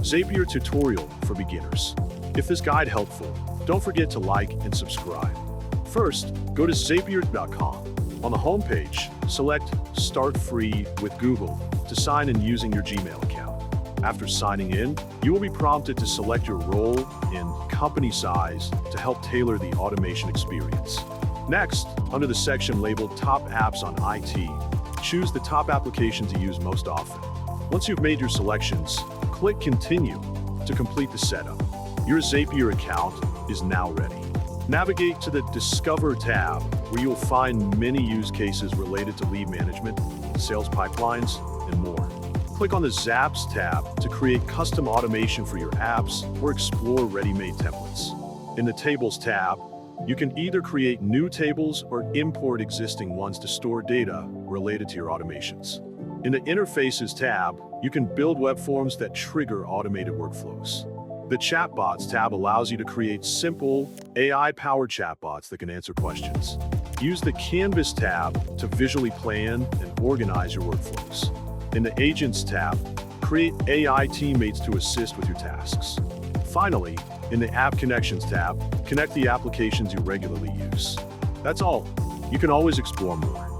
Zapier tutorial for beginners. If this guide helpful, don't forget to like and subscribe. First, go to Zapier.com. On the homepage, select Start Free with Google to sign in using your Gmail account. After signing in, you will be prompted to select your role and company size to help tailor the automation experience. Next, under the section labeled Top Apps on IT, choose the top application to use most often. Once you've made your selections, click Continue to complete the setup. Your Zapier account is now ready. Navigate to the Discover tab, where you'll find many use cases related to lead management, sales pipelines, and more. Click on the Zaps tab to create custom automation for your apps or explore ready-made templates. In the Tables tab, you can either create new tables or import existing ones to store data related to your automations. In the Interfaces tab, you can build web forms that trigger automated workflows. The Chatbots tab allows you to create simple, AI-powered chatbots that can answer questions. Use the Canvas tab to visually plan and organize your workflows. In the Agents tab, create AI teammates to assist with your tasks. Finally, in the App Connections tab, connect the applications you regularly use. That's all. You can always explore more.